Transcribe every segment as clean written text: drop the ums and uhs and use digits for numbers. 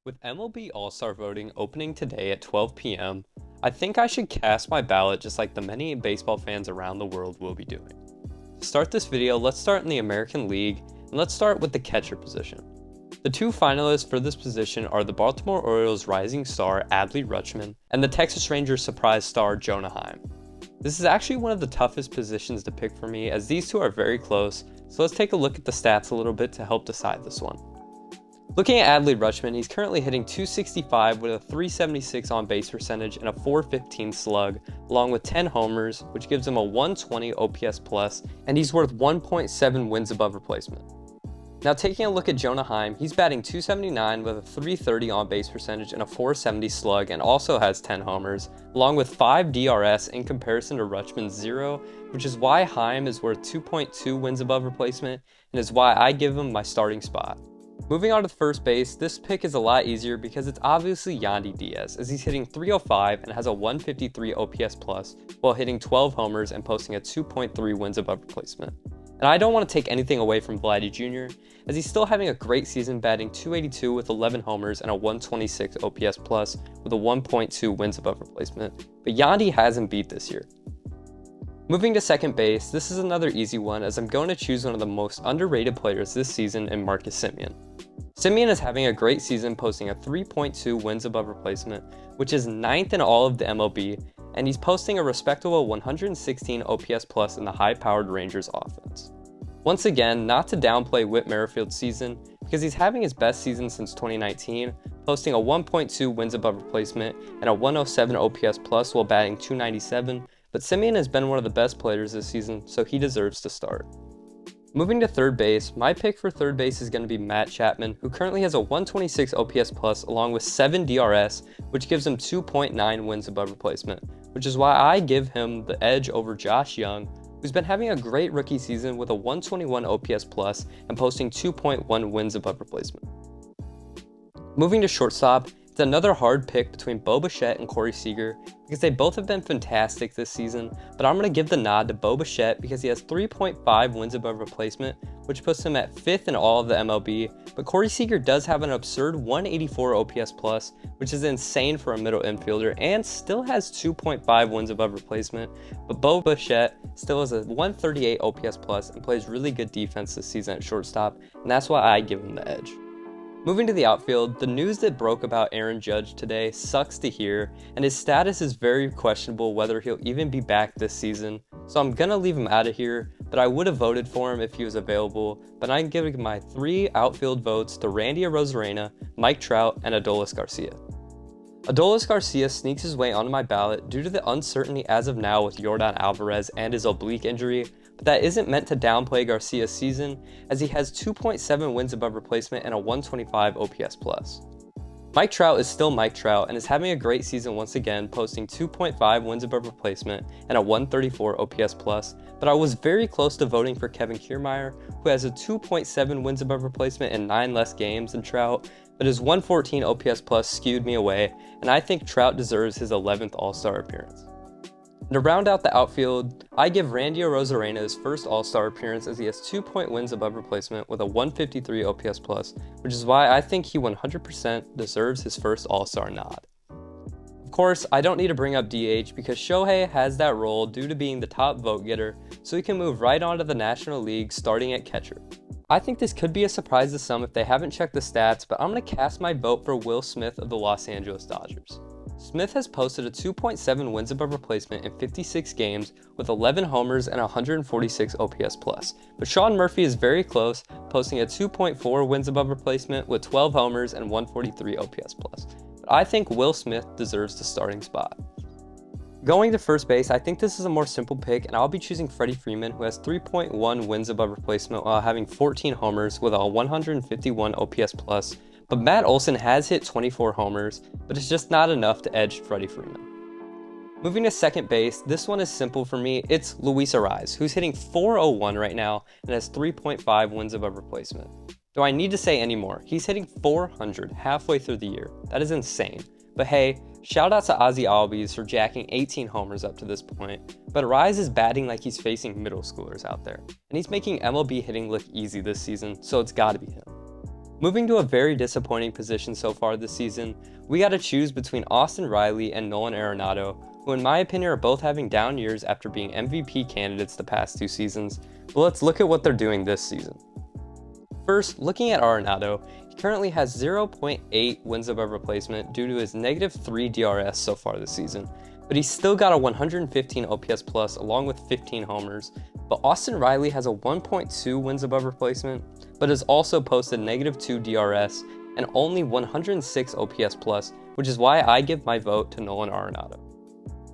With MLB All-Star voting opening today at 12 p.m., I think I should cast my ballot just like the many baseball fans around the world will be doing. To start this video, let's start in the American League, and let's start with the catcher position. The two finalists for this position are the Baltimore Orioles rising star Adley Rutschman and the Texas Rangers surprise star Jonah Heim. This is actually one of the toughest positions to pick for me as these two are very close, so let's take a look at the stats a little bit to help decide this one. Looking at Adley Rutschman, he's currently hitting .265 with a .376 on base percentage and a .415 slug, along with 10 homers, which gives him a .120 OPS plus, and he's worth 1.7 wins above replacement. Now taking a look at Jonah Heim, he's batting .279 with a .330 on base percentage and a .470 slug, and also has 10 homers, along with 5 DRS in comparison to Rutschman's 0, which is why Heim is worth 2.2 wins above replacement, and is why I give him my starting spot. Moving on to first base, this pick is a lot easier because it's obviously Yandy Diaz, as he's hitting .305 and has a .153 OPS plus, while hitting 12 homers and posting a 2.3 wins above replacement. And I don't want to take anything away from Vladdy Jr., as he's still having a great season batting .282 with 11 homers and a .126 OPS plus with a 1.2 wins above replacement, but Yandy hasn't beat this year. Moving to second base, this is another easy one as I'm going to choose one of the most underrated players this season in Marcus Semien. Semien is having a great season posting a 3.2 wins above replacement, which is 9th in all of the MLB, and he's posting a respectable 116 OPS plus in the high-powered Rangers offense. Once again, not to downplay Whit Merrifield's season, because he's having his best season since 2019, posting a 1.2 wins above replacement and a 107 OPS plus while batting .297, but Semien has been one of the best players this season, so he deserves to start. Moving to third base, my pick for third base is going to be Matt Chapman, who currently has a 126 OPS plus along with 7 DRS, which gives him 2.9 wins above replacement, which is why I give him the edge over Josh Young, who's been having a great rookie season with a 121 OPS plus and posting 2.1 wins above replacement. Moving to shortstop, it's another hard pick between Bo Bichette and Corey Seager because they both have been fantastic this season, but I'm going to give the nod to Bo Bichette because he has 3.5 wins above replacement, which puts him at 5th in all of the MLB, but Corey Seager does have an absurd 184 OPS plus, which is insane for a middle infielder, and still has 2.5 wins above replacement, but Bo Bichette still has a 138 OPS plus and plays really good defense this season at shortstop, and that's why I give him the edge. Moving to the outfield, the news that broke about Aaron Judge today sucks to hear, and his status is very questionable whether he'll even be back this season, so I'm gonna leave him out of here, but I would have voted for him if he was available, but I'm giving my 3 outfield votes to Randy Arozarena, Mike Trout, and Adolis Garcia. Adolis Garcia sneaks his way onto my ballot due to the uncertainty as of now with Yordan Alvarez and his oblique injury, but that isn't meant to downplay Garcia's season, as he has 2.7 wins above replacement and a 125 OPS plus. Mike Trout is still Mike Trout and is having a great season once again, posting 2.5 wins above replacement and a 134 OPS plus, but I was very close to voting for Kevin Kiermaier, who has a 2.7 wins above replacement and 9 less games than Trout, but his 114 OPS plus skewed me away, and I think Trout deserves his 11th All-Star appearance. And to round out the outfield, I give Randy Arozarena his first All-Star appearance as he has 2 wins above replacement with a 153 OPS plus, which is why I think he 100% deserves his first All-Star nod. Of course, I don't need to bring up DH because Shohei has that role due to being the top vote getter, so he can move right on to the National League starting at catcher. I think this could be a surprise to some if they haven't checked the stats, but I'm going to cast my vote for Will Smith of the Los Angeles Dodgers. Smith has posted a 2.7 wins above replacement in 56 games with 11 homers and 146 OPS plus, but Sean Murphy is very close, posting a 2.4 wins above replacement with 12 homers and 143 OPS plus, but I think Will Smith deserves the starting spot. Going to first base, I think this is a more simple pick, and I'll be choosing Freddie Freeman, who has 3.1 wins above replacement while having 14 homers with a 151 OPS plus, but Matt Olson has hit 24 homers, but it's just not enough to edge Freddie Freeman. Moving to second base, this one is simple for me. It's Luis Arraez, who's hitting .401 right now and has 3.5 wins above replacement. Do I need to say any more? He's hitting .400 halfway through the year. That is insane. But hey, shout out to Ozzie Albies for jacking 18 homers up to this point, but Arraez is batting like he's facing middle schoolers out there, and he's making MLB hitting look easy this season, so it's gotta be him. Moving to a very disappointing position so far this season, we gotta choose between Austin Riley and Nolan Arenado, who in my opinion are both having down years after being MVP candidates the past 2 seasons, but let's look at what they're doing this season. First, looking at Arenado, he currently has 0.8 wins above replacement due to his -3 DRS so far this season, but he's still got a 115 OPS plus along with 15 homers. But Austin Riley has a 1.2 wins above replacement, but has also posted -2 DRS and only 106 OPS plus, which is why I give my vote to Nolan Arenado.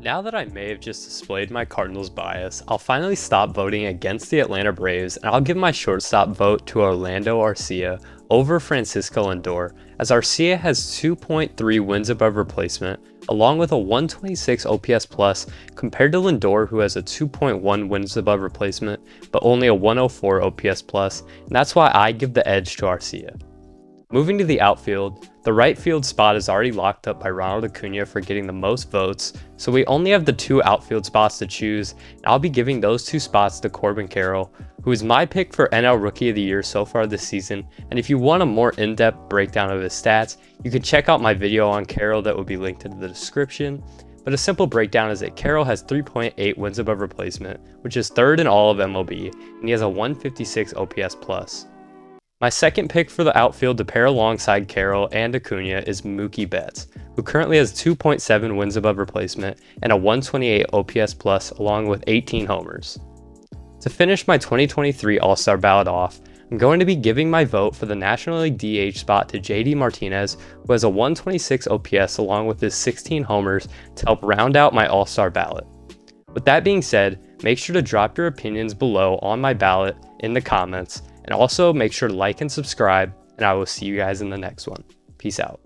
Now that I may have just displayed my Cardinals bias, I'll finally stop voting against the Atlanta Braves and I'll give my shortstop vote to Orlando Arcia over Francisco Lindor, as Arcia has 2.3 wins above replacement along with a 126 OPS plus compared to Lindor, who has a 2.1 wins above replacement but only a 104 OPS plus, and that's why I give the edge to Arcia. Moving to the outfield, the right field spot is already locked up by Ronald Acuna for getting the most votes, so we only have the 2 outfield spots to choose, and I'll be giving those 2 spots to Corbin Carroll, who is my pick for NL Rookie of the Year so far this season, and if you want a more in-depth breakdown of his stats, you can check out my video on Carroll that will be linked in the description. But a simple breakdown is that Carroll has 3.8 wins above replacement, which is 3rd in all of MLB, and he has a 156 OPS plus. My second pick for the outfield to pair alongside Carroll and Acuna is Mookie Betts, who currently has 2.7 wins above replacement and a 128 OPS plus along with 18 homers. To finish my 2023 All-Star ballot off, I'm going to be giving my vote for the National League DH spot to JD Martinez, who has a 126 OPS along with his 16 homers to help round out my All-Star ballot. With that being said, make sure to drop your opinions below on my ballot in the comments, and also make sure to like and subscribe, and I will see you guys in the next one. Peace out.